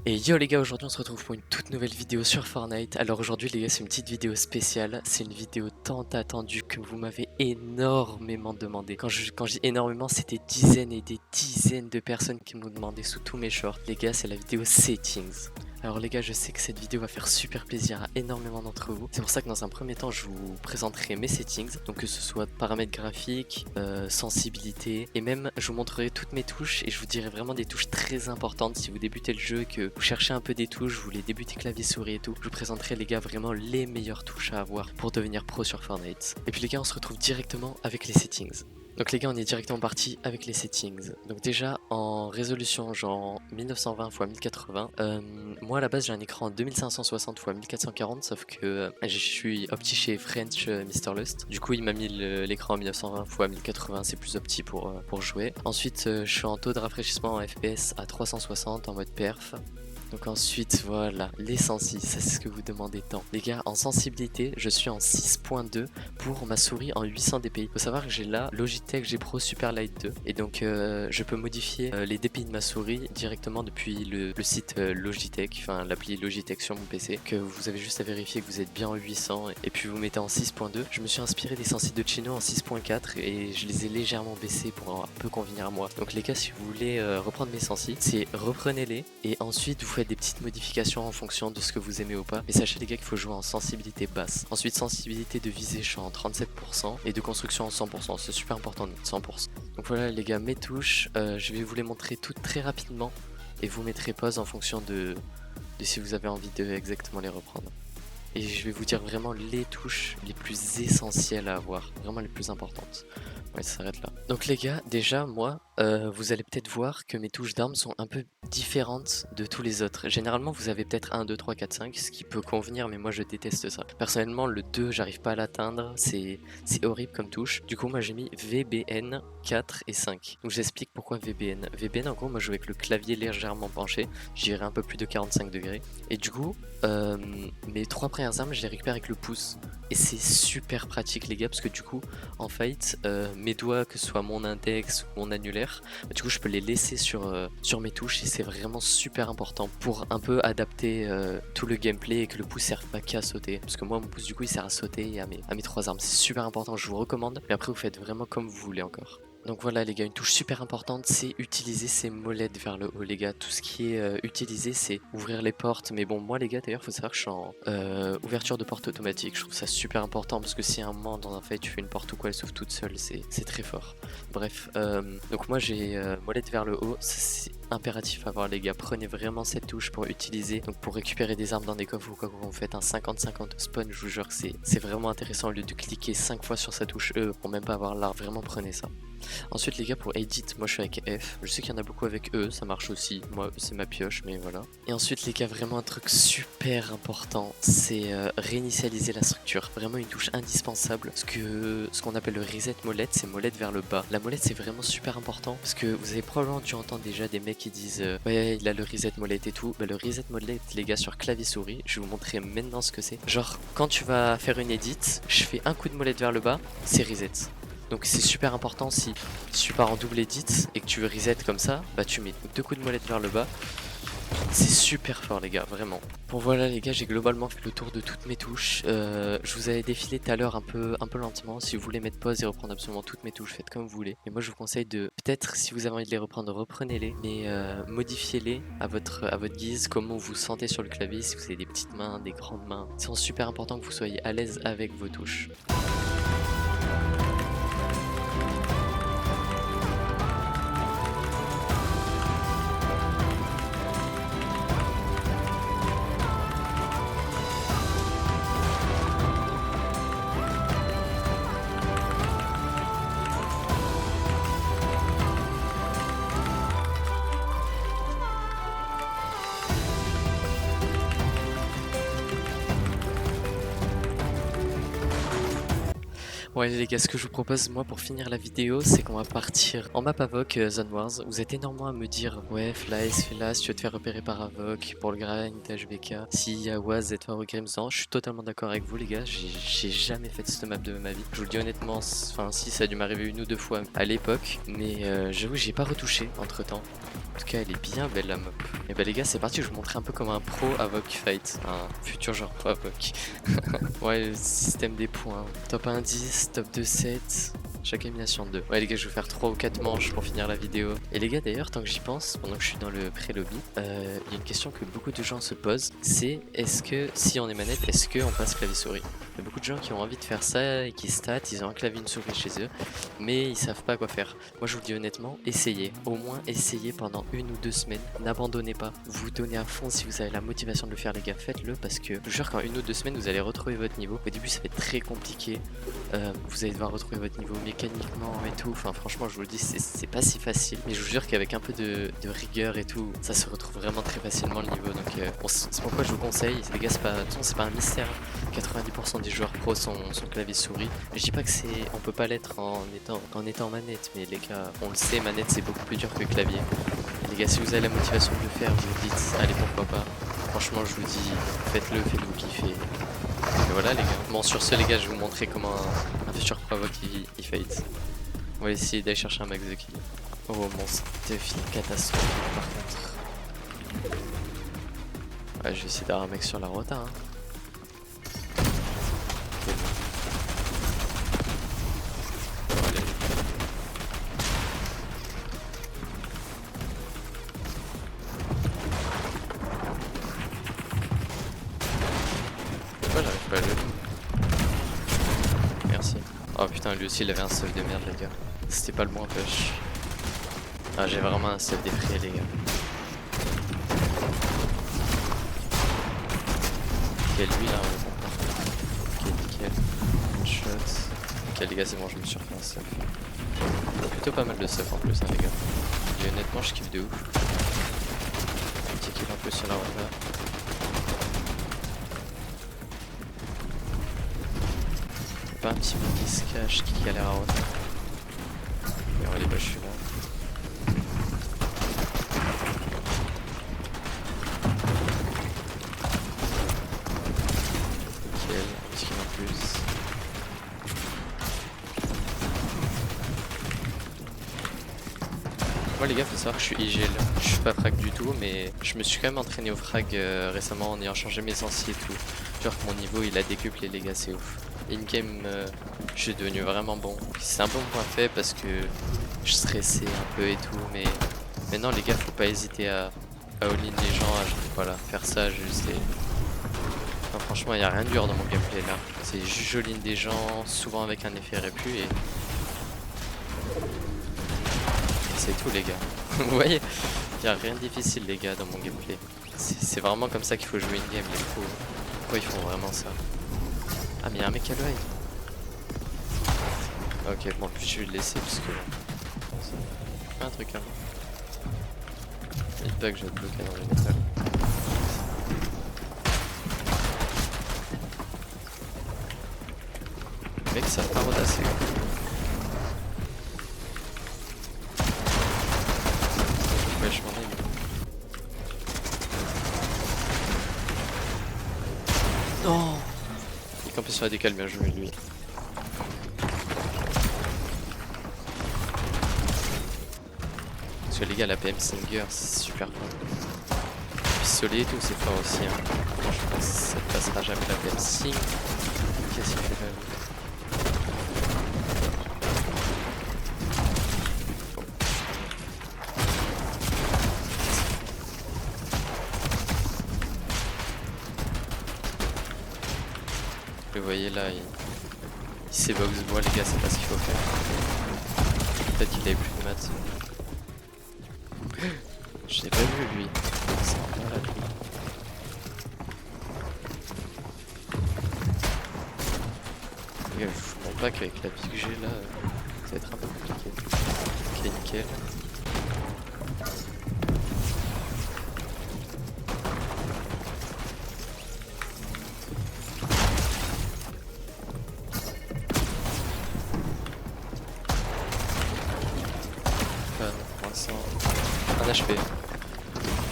Et yo les gars, aujourd'hui on se retrouve pour une toute nouvelle vidéo sur Fortnite. Alors aujourd'hui les gars, c'est une petite vidéo spéciale, c'est une vidéo tant attendue que vous m'avez énormément demandé. Quand je dis énormément, c'était dizaines et des dizaines de personnes qui m'ont demandé sous tous mes shorts. Les gars, c'est la vidéo Settings. Alors les gars, je sais que cette vidéo va faire super plaisir à énormément d'entre vous. C'est pour ça que dans un premier temps, je vous présenterai mes settings. Donc que ce soit paramètres graphiques, sensibilité, et même je vous montrerai toutes mes touches et je vous dirai vraiment des touches très importantes. Si vous débutez le jeu et que vous cherchez un peu des touches, vous voulez débuter clavier souris et tout, je vous présenterai les gars vraiment les meilleures touches à avoir pour devenir pro sur Fortnite. Et puis les gars, on se retrouve directement avec les settings. Donc les gars, on est directement parti avec les settings. Donc déjà en résolution genre 1920 x 1080, moi à la base j'ai un écran 2560 x 1440, sauf que je suis opti chez French Mr Lust. Du coup il m'a mis l'écran en 1920 x 1080, c'est plus opti pour jouer. Ensuite je suis en taux de rafraîchissement en FPS à 360 en mode perf. Donc ensuite voilà, les sensi, ça c'est ce que vous demandez tant. Les gars, en sensibilité, je suis en 6.2 pour ma souris en 800 dpi. Faut savoir que j'ai là Logitech G Pro Super Light 2 et donc je peux modifier les dpi de ma souris directement depuis le site Logitech, enfin l'appli Logitech sur mon PC, que vous avez juste à vérifier que vous êtes bien en 800 et puis vous mettez en 6.2. Je me suis inspiré des sensi de Chino en 6.4 et je les ai légèrement baissés pour un peu convenir à moi. Donc les gars, si vous voulez reprendre mes sensi, c'est reprenez-les et ensuite vous faites des petites modifications en fonction de ce que vous aimez ou pas. Mais sachez les gars qu'il faut jouer en sensibilité basse. Ensuite sensibilité de visée, je suis en 37% et de construction en 100%. C'est super important, 100%. Donc voilà les gars, mes touches, je vais vous les montrer toutes très rapidement et vous mettrez pause en fonction de si vous avez envie de exactement les reprendre. Et je vais vous dire vraiment les touches les plus essentielles à avoir, vraiment les plus importantes. Ouais, ça s'arrête là. Donc les gars, déjà moi, vous allez peut-être voir que mes touches d'armes sont un peu différentes de tous les autres. Généralement vous avez peut-être 1, 2, 3, 4, 5, ce qui peut convenir, mais moi je déteste ça. Personnellement le 2 j'arrive pas à l'atteindre, c'est horrible comme touche. Du coup moi j'ai mis VBN 4 et 5. Donc j'explique pourquoi VBN. VBN en gros moi je joue avec le clavier légèrement penché, je dirais un peu plus de 45 degrés. Et du coup mes 3 premières armes je les récupère avec le pouce. Et c'est super pratique les gars parce que du coup en fight mes doigts, que ce soit mon index ou mon annulaire, du coup je peux les laisser sur mes touches et c'est vraiment super important pour un peu adapter tout le gameplay et que le pouce sert pas qu'à sauter. Parce que moi mon pouce du coup il sert à sauter et à mes 3 armes. C'est super important, je vous recommande, mais après vous faites vraiment comme vous voulez encore. Donc voilà les gars, une touche super importante, c'est utiliser ses molettes vers le haut les gars. Tout ce qui est utilisé, c'est ouvrir les portes. Mais bon, moi les gars d'ailleurs, faut savoir que je suis en ouverture de porte automatique. Je trouve ça super important parce que si à un moment dans un fight tu fais une porte ou quoi, elle s'ouvre toute seule, c'est très fort. Bref, donc moi j'ai molette vers le haut, c'est impératif à avoir les gars. Prenez vraiment cette touche pour utiliser, donc pour récupérer des armes dans des coffres ou quoi, quand vous faites un 50-50 spawn, je vous jure que c'est vraiment intéressant au lieu de cliquer 5 fois sur sa touche E pour même pas avoir l'art, vraiment prenez ça. Ensuite les gars, pour edit, moi je suis avec F. Je sais qu'il y en a beaucoup avec E, ça marche aussi. Moi c'est ma pioche, mais voilà. Et ensuite les gars, vraiment un truc super important, c'est réinitialiser la structure. Vraiment une touche indispensable. Ce qu'on appelle le reset molette, c'est molette vers le bas. La molette c'est vraiment super important parce que vous avez probablement dû entendre déjà des mecs qui disent ouais il a le reset molette et tout. Bah, le reset molette les gars sur clavier souris, je vais vous montrer maintenant ce que c'est. Genre quand tu vas faire une edit, je fais un coup de molette vers le bas, c'est reset. Donc c'est super important, si tu pars en double edit et que tu veux reset comme ça, bah tu mets 2 coups de molette vers le bas. C'est super fort les gars, vraiment. Bon voilà les gars, j'ai globalement fait le tour de toutes mes touches. Je vous avais défilé tout à l'heure un peu lentement. Si vous voulez mettre pause et reprendre absolument toutes mes touches, faites comme vous voulez. Mais moi je vous conseille de, peut-être si vous avez envie de les reprendre, reprenez-les. Mais modifiez-les à votre guise, comment vous sentez sur le clavier. Si vous avez des petites mains, des grandes mains, c'est super important que vous soyez à l'aise avec vos touches. Bon allez les gars, ce que je vous propose moi pour finir la vidéo, c'est qu'on va partir en map Avoc Zone Wars. Vous êtes énormément à me dire ouais Flies, fais là si tu veux te faire repérer par Avoc pour le grind, HBK, si y a Waz et toi Grimsan. Je suis totalement d'accord avec vous les gars, j'ai jamais fait cette map de ma vie. Je vous le dis honnêtement, enfin si ça a dû m'arriver 1 ou 2 fois à l'époque, mais j'avoue j'ai pas retouché entre temps. En tout cas, elle est bien belle la map. Et bah les gars, c'est parti, je vous montrer un peu comme un pro Avoc fight. Un futur genre pro Avoc. Ouais, le système des points. Top 1 10, top 2 7. Chaque élimination de 2. Ouais les gars, je vais faire 3 ou 4 manches pour finir la vidéo. Et les gars, d'ailleurs, tant que j'y pense, pendant que je suis dans le pré-lobby, il y a une question que beaucoup de gens se posent. C'est est-ce que, si on est manette, est-ce qu'on passe clavier-souris? Il y a beaucoup de gens qui ont envie de faire ça et qui statent, ils ont un clavier, une souris chez eux, mais ils savent pas quoi faire. Moi je vous le dis honnêtement, essayez. Au moins essayez pendant 1 ou 2 semaines. N'abandonnez pas. Vous donnez à fond si vous avez la motivation de le faire les gars, faites-le parce que je vous jure qu'en 1 ou 2 semaines vous allez retrouver votre niveau. Au début ça va être très compliqué. Vous allez devoir retrouver votre niveau mécaniquement et tout. Enfin franchement je vous le dis, c'est pas si facile. Mais je vous jure qu'avec un peu de rigueur et tout, ça se retrouve vraiment très facilement le niveau. Donc bon, c'est pourquoi je vous conseille. Les gars, c'est pas un mystère. 90% des joueurs pro sont clavier souris. Je dis pas que on peut pas l'être en étant manette, mais les gars, on le sait, manette c'est beaucoup plus dur que clavier. Les gars, si vous avez la motivation de le faire, vous vous dites, allez pourquoi pas. Franchement, je vous dis, faites-le, faites-vous kiffer. Et voilà les gars. Bon, sur ce les gars, je vais vous montrer comment un futur pro il fight. On va essayer d'aller chercher un max de kills. Oh mon, c'était une catastrophe par contre. Ouais, je vais essayer d'avoir un mec sur la rota. Hein. Pourquoi j'arrive pas à le... Merci. Oh putain, lui aussi il avait un stuff de merde les gars. C'était pas le moins push. Ah, j'ai vraiment un stuff défrayé les gars. Ok, lui là, ok, nickel. One shot. Ok les gars, c'est bon, je me suis refait un stuff. Plutôt pas mal de stuff en plus hein les gars. Et honnêtement je kiffe de ouf. Un petit kill un peu sur la route. Pas un petit mec qui se cache, qui galère à route. Et allez bah je suis là. Nickel, un petit kill en plus. Moi les gars, faut savoir que je suis IGL, je suis pas frag du tout, mais je me suis quand même entraîné au frag récemment en ayant changé mes sensi et tout. Genre que mon niveau il a décuplé les gars, c'est ouf. In-game, je suis devenu vraiment bon. C'est un bon point fait parce que je stressais un peu et tout, mais maintenant les gars, faut pas hésiter à all-in les gens, voilà, faire ça juste et... Enfin, franchement, il y a rien de dur dans mon gameplay là. C'est juste all-in des gens, souvent avec un effet répu et... C'est tout les gars. Vous voyez, il n'y a rien de difficile les gars dans mon gameplay. C'est vraiment comme ça qu'il faut jouer in game les pros. Pourquoi ils font vraiment ça? Ah mais il y a un mec à l'œil. Ok bon, je vais le laisser parce que... Fais un truc là. Vite pas que je vais te bloquer dans le métal. Mec ça va pas rodasser. Ouais je m'en ai mis. Non. Il campait sur la décale, bien joué lui. Parce que les gars, la PM Singer, c'est super fort. Pistolet et tout, c'est fort aussi. Hein. Moi, je pense que ça ne passera jamais la PM Sing. Qu'est-ce qu'il fait là? Vous voyez là, il s'évoque ce bois, les gars, c'est pas ce qu'il faut faire. Peut-être qu'il avait plus de maths. Je l'ai pas vu lui. C'est un malade lui. Les gars, je vous montre pas qu'avec la pique que j'ai là, ça va être un peu compliqué. Ok, nickel. Un HP.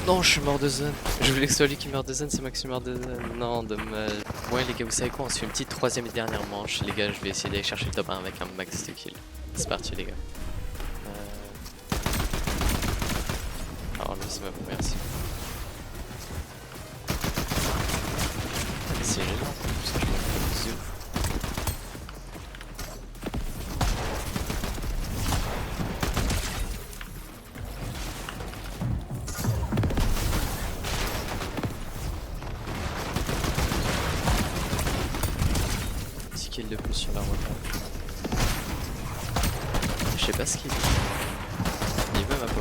Non, je suis mort de zone. Je voulais que ce soit lui qui meurt de zone, c'est moi qui suis mort de zone. Non, dommage. Ouais, les gars, vous savez quoi? On se fait une petite troisième et dernière manche. Les gars, je vais essayer d'aller chercher le top 1 avec un max de kill. C'est parti, les gars. c'est ma première cible. Ah, mais c'est gênant, parce que je me fais de ouf. Kills de plus sur la route. Je sais pas ce qu'il veut. Il veut ma peau.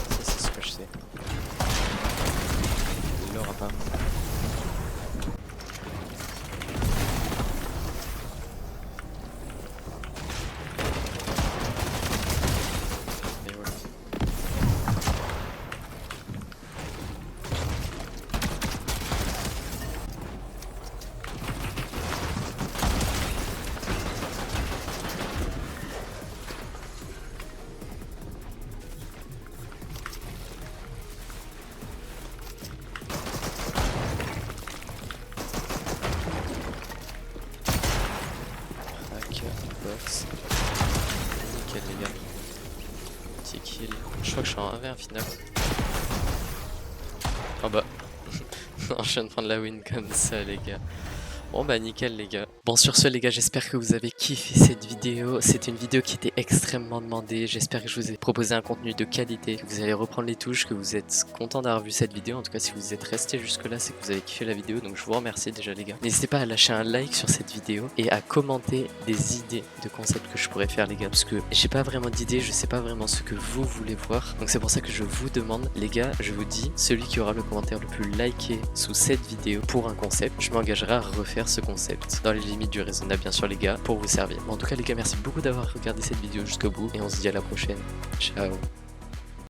Ça c'est ce que je sais. Il l'aura pas. Et voilà. Box. Nickel les gars. Petit kill. Je crois que je suis en 1v1 final. Oh bah. Non, je viens de prendre la win comme ça les gars. Bon bah nickel les gars. Bon sur ce les gars, j'espère que vous avez kiffé cette vidéo. C'était une vidéo qui était extrêmement demandée. J'espère que je vous ai proposé un contenu de qualité, que vous allez reprendre les touches, que vous êtes content d'avoir vu cette vidéo. En tout cas si vous êtes resté jusque là, c'est que vous avez kiffé la vidéo. Donc je vous remercie déjà les gars. N'hésitez pas à lâcher un like sur cette vidéo et à commenter des idées de concepts que je pourrais faire les gars. Parce que j'ai pas vraiment d'idées, je sais pas vraiment ce que vous voulez voir. Donc c'est pour ça que je vous demande les gars, je vous dis, celui qui aura le commentaire le plus liké sous cette vidéo pour un concept, je m'engagerai à refaire ce concept dans les limites du raisonnable bien sûr les gars, pour vous servir. Bon, en tout cas les gars, merci beaucoup d'avoir regardé cette vidéo jusqu'au bout et on se dit à la prochaine. Ciao.